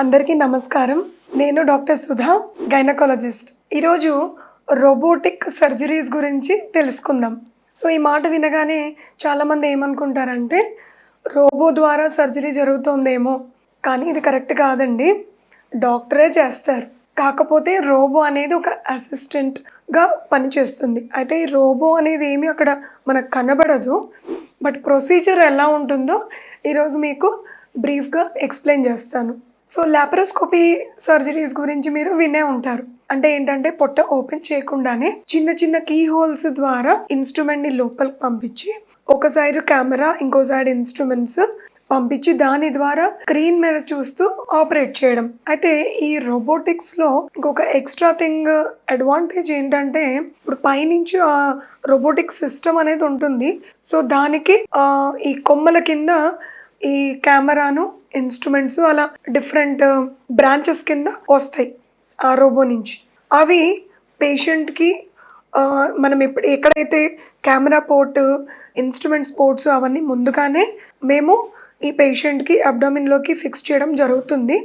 అందరికీ నమస్కారం. నేను డాక్టర్ సుధా, గైనకాలజిస్ట్. ఈరోజు రోబోటిక్ సర్జరీస్ గురించి తెలుసుకుందాం. సో ఈ మాట వినగానే చాలామంది ఏమనుకుంటారంటే రోబో ద్వారా సర్జరీ జరుగుతుందేమో, కానీ ఇది కరెక్ట్ కాదండి. డాక్టరే చేస్తారు. కాకపోతే రోబో అనేది ఒక అసిస్టెంట్గా పనిచేస్తుంది. అయితే ఈ రోబో అనేది ఏమి అక్కడ మనకు కనబడదు. బట్ ప్రొసీజర్ ఎలా ఉంటుందో ఈరోజు మీకు బ్రీఫ్గా ఎక్స్ప్లెయిన్ చేస్తాను. సో లాప్రోస్కోపీ సర్జరీస్ గురించి మీరు వినే ఉంటారు. అంటే ఏంటంటే పొట్ట ఓపెన్ చేయకుండానే చిన్న చిన్న కీ హోల్స్ ద్వారా ఇన్స్ట్రుమెంట్ని లోపలికి పంపించి ఒక సైడ్ కెమెరా ఇంకో సైడ్ ఇన్స్ట్రుమెంట్స్ పంపించి దాని ద్వారా స్క్రీన్ మీద చూస్తూ ఆపరేట్ చేయడం. అయితే ఈ రోబోటిక్స్లో ఇంకొక ఎక్స్ట్రా థింగ్ అడ్వాంటేజ్ ఏంటంటే ఇప్పుడు పైనుంచి ఆ రోబోటిక్ సిస్టమ్ అనేది ఉంటుంది. సో దానికి ఈ కొమ్మల కింద ఈ కెమెరాను ఇన్స్ట్రుమెంట్స్ అలా డిఫరెంట్ బ్రాంచెస్ కింద వస్తాయి ఆ రోబో నుంచి. అవి పేషెంట్కి మనం ఎక్కడైతే కెమెరా పోర్ట్ ఇన్స్ట్రుమెంట్స్ పోర్ట్స్ అవన్నీ ముందుగానే మేము ఈ పేషెంట్కి అబ్డామిన్లోకి ఫిక్స్ చేయడం జరుగుతుంది.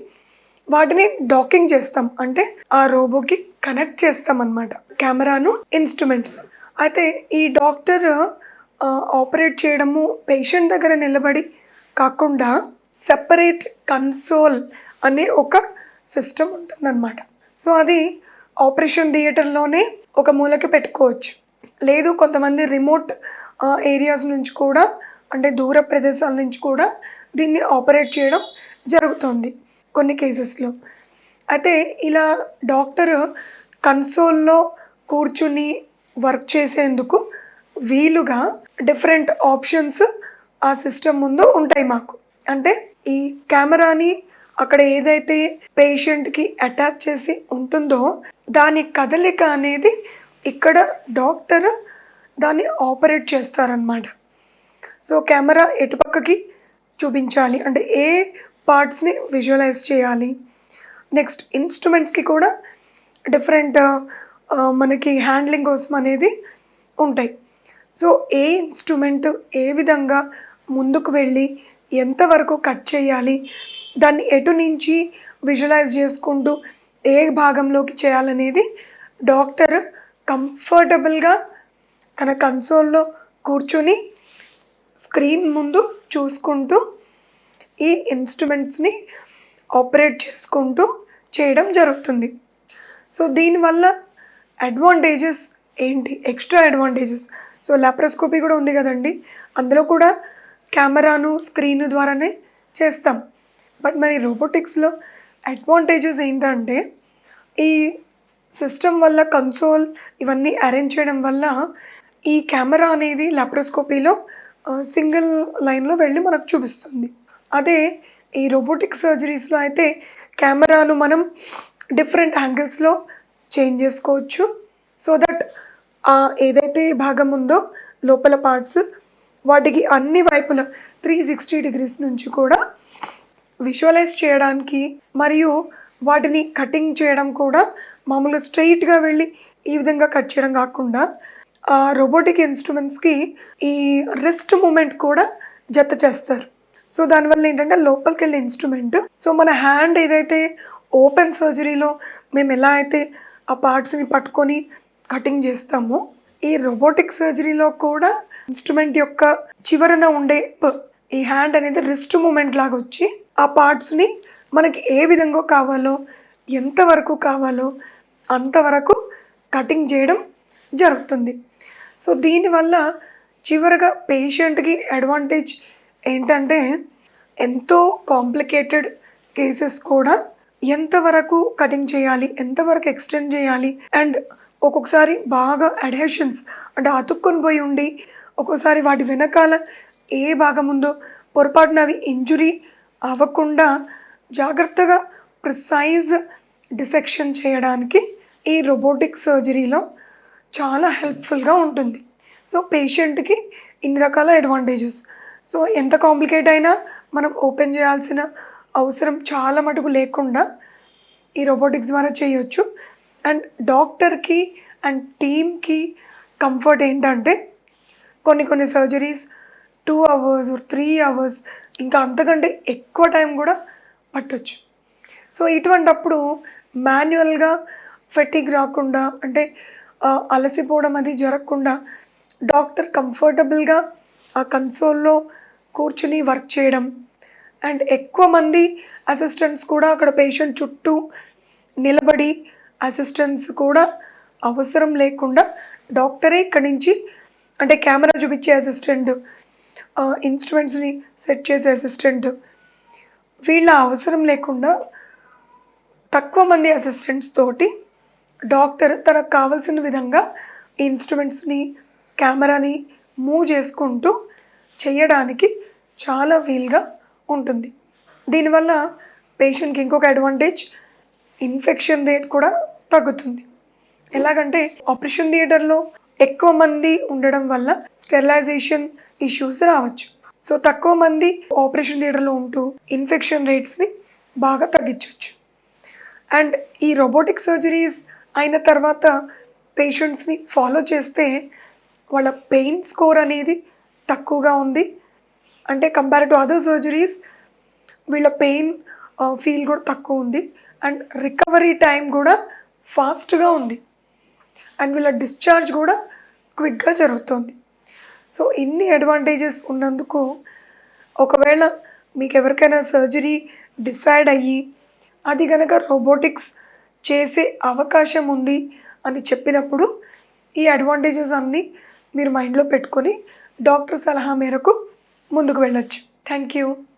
వాటిని డాకింగ్ చేస్తాం, అంటే ఆ రోబోకి కనెక్ట్ చేస్తాం అన్నమాట కెమెరాను ఇన్స్ట్రుమెంట్స్. అయితే ఈ డాక్టర్ ఆపరేట్ చేయడము పేషెంట్ దగ్గర నిలబడి కాకుండా సెపరేట్ కన్సోల్ అనే ఒక సిస్టమ్ ఉంటుందన్నమాట. సో అది ఆపరేషన్ థియేటర్లోనే ఒక మూలకి పెట్టుకోవచ్చు. లేదు కొంతమంది రిమోట్ ఏరియాస్ నుంచి కూడా, అంటే దూర ప్రదేశాల నుంచి కూడా దీన్ని ఆపరేట్ చేయడం జరుగుతుంది కొన్ని కేసెస్లో. అయితే ఇలా డాక్టర్ కన్సోల్లో కూర్చుని వర్క్ చేసేందుకు వీలుగా డిఫరెంట్ ఆప్షన్స్ ఆ సిస్టమ్ ముందు ఉంటాయి మాకు. అంటే ఈ కెమెరాని అక్కడ ఏదైతే పేషెంట్కి అటాచ్ చేసి ఉంటుందో దాని కదలిక అనేది ఇక్కడ డాక్టర్ దాన్ని ఆపరేట్ చేస్తారనమాట. సో కెమెరా ఎటుపక్కకి చూపించాలి, అంటే ఏ పార్ట్స్ని విజువలైజ్ చేయాలి. నెక్స్ట్ ఇన్స్ట్రుమెంట్స్కి కూడా డిఫరెంట్ మనకి హ్యాండ్లింగ్ కోసం అనేది ఉంటాయి. సో ఏ ఇన్స్ట్రుమెంట్ ఏ విధంగా ముందుకు వెళ్ళి ఎంతవరకు కట్ చేయాలి, దాన్ని ఎటు నుంచి విజువలైజ్ చేసుకుంటూ ఏ భాగంలోకి చేయాలనేది డాక్టర్ కంఫర్టబుల్గా తన కన్సోల్లో కూర్చొని స్క్రీన్ ముందు చూసుకుంటూ ఈ ఇన్స్ట్రుమెంట్స్ని ఆపరేట్ చేసుకుంటూ చేయడం జరుగుతుంది. సో దీనివల్ల అడ్వాంటేజెస్ ఏంటి, ఎక్స్ట్రా అడ్వాంటేజెస్. సో లాప్రోస్కోపీ కూడా ఉంది కదండి, అందులో కూడా కెమెరాను స్క్రీన్ ద్వారానే చేస్తాం. బట్ మరి రోబోటిక్స్లో అడ్వాంటేజెస్ ఏంటంటే ఈ సిస్టమ్ వల్ల కన్సోల్ ఇవన్నీ అరేంజ్ చేయడం వల్ల ఈ కెమెరా అనేది లాప్రోస్కోపీలో సింగిల్ లైన్లో వెళ్ళి మనకు చూపిస్తుంది. అదే ఈ రోబోటిక్ సర్జరీస్లో అయితే కెమెరాను మనం డిఫరెంట్ యాంగిల్స్లో చేంజ్ చేసుకోవచ్చు. సో దట్ ఏదైతే భాగం ఉందో లోపల పార్ట్స్ వాటికి అన్ని వైపుల 360 డిగ్రీస్ నుంచి కూడా విజువలైజ్ చేయడానికి, మరియు వాటిని కటింగ్ చేయడం కూడా మామూలుగా స్ట్రైట్గా వెళ్ళి ఈ విధంగా కట్ చేయడం కాకుండా ఆ రోబోటిక్ ఇన్స్ట్రుమెంట్స్కి ఈ రిస్ట్ మూమెంట్ కూడా జత చేస్తారు. సో దానివల్ల ఏంటంటే లోపలికి వెళ్ళే ఇన్స్ట్రుమెంట్, సో మన హ్యాండ్ ఏదైతే ఓపెన్ సర్జరీలో మేము ఎలా అయితే ఆ పార్ట్స్ని పట్టుకొని కటింగ్ చేస్తామో, ఈ రోబోటిక్ సర్జరీలో కూడా ఇన్స్ట్రుమెంట్ యొక్క చివరన ఉండే ఈ హ్యాండ్ అనేది రిస్ట్ మూమెంట్ లాగా వచ్చి ఆ పార్ట్స్ని మనకి ఏ విధంగా కావాలో, ఎంతవరకు కావాలో అంతవరకు కటింగ్ చేయడం జరుగుతుంది. సో దీనివల్ల చివరగా పేషెంట్కి అడ్వాంటేజ్ ఏంటంటే ఎంతో కాంప్లికేటెడ్ కేసెస్ కూడా ఎంతవరకు కటింగ్ చేయాలి, ఎంతవరకు ఎక్స్టెండ్ చేయాలి, అండ్ ఒక్కొక్కసారి బాగా అడ్హెషన్స్ అంటే అతుక్కొని పోయి ఉండి ఒక్కోసారి వాటి వెనకాల ఏ భాగం ఉందో పొరపాటున అవి ఇంజురీ అవ్వకుండా జాగ్రత్తగా ప్రిసైజ్ డిసెక్షన్ చేయడానికి ఈ రోబోటిక్ సర్జరీలో చాలా హెల్ప్ఫుల్గా ఉంటుంది. సో పేషెంట్కి ఇన్ని రకాల అడ్వాంటేజెస్. సో ఎంత కాంప్లికేట్ అయినా మనం ఓపెన్ చేయాల్సిన అవసరం చాలా మటుకు లేకుండా ఈ రోబోటిక్స్ ద్వారా చేయొచ్చు. అండ్ డాక్టర్కి అండ్ టీమ్కి కంఫర్ట్ ఏంటంటే కొన్ని సర్జరీస్ 2 hours or 3 hours ఇంకా అంతకంటే ఎక్కువ టైం కూడా పట్టొచ్చు. సో ఇటువంటప్పుడు మాన్యువల్గా ఫెటిగ్ రాకుండా అంటే అలసిపోవడం అది జరగకుండా డాక్టర్ కంఫర్టబుల్గా ఆ కన్సోల్లో కూర్చుని వర్క్ చేయడం అండ్ ఎక్కువ మంది అసిస్టెంట్స్ కూడా అక్కడ పేషెంట్ చుట్టూ నిలబడి అసిస్టెంట్స్ కూడా అవసరం లేకుండా డాక్టరే ఇక్కడి నుంచి అంటే కెమెరా చూపించే అసిస్టెంట్ ఇన్స్ట్రుమెంట్స్ని సెట్ చేసే అసిస్టెంట్ వీళ్ళ అవసరం లేకుండా తక్కువ మంది అసిస్టెంట్స్ తోటి డాక్టర్ తనకు కావాల్సిన విధంగా ఈ ఇన్స్ట్రుమెంట్స్ని కెమెరాని మూవ్ చేసుకుంటూ చేయడానికి చాలా వీలుగా ఉంటుంది. దీనివల్ల పేషెంట్కి ఇంకొక అడ్వాంటేజ్ ఇన్ఫెక్షన్ రేట్ కూడా తగ్గుతుంది. ఎలాగంటే ఆపరేషన్ థియేటర్లో ఎక్కువ మంది ఉండడం వల్ల స్టెరిలైజేషన్ ఇష్యూస్ రావచ్చు. సో తక్కువ మంది ఆపరేషన్ థియేటర్లో ఉంటూ ఇన్ఫెక్షన్ రేట్స్ని బాగా తగ్గించవచ్చు. అండ్ ఈ రోబోటిక్ సర్జరీస్ అయిన తర్వాత పేషెంట్స్ని ఫాలో చేస్తే వాళ్ళ పెయిన్ స్కోర్ అనేది తక్కువగా ఉంది. అంటే కంపేర్ టు అదర్ సర్జరీస్ వీళ్ళ పెయిన్ ఫీల్ కూడా తక్కువ ఉంది అండ్ రికవరీ టైం కూడా ఫాస్ట్గా ఉంది అండ్ వీళ్ళ డిశ్చార్జ్ కూడా క్విక్గా జరుగుతుంది. సో ఇన్ని అడ్వాంటేజెస్ ఉన్నందుకు ఒకవేళ మీకు ఎవరికైనా సర్జరీ డిసైడ్ అయ్యి అది కనుక రోబోటిక్స్ చేసే అవకాశం ఉంది అని చెప్పినప్పుడు ఈ అడ్వాంటేజెస్ అన్నీ మీరు మైండ్లో పెట్టుకొని డాక్టర్ సలహా మేరకు ముందుకు వెళ్ళొచ్చు. Thank you.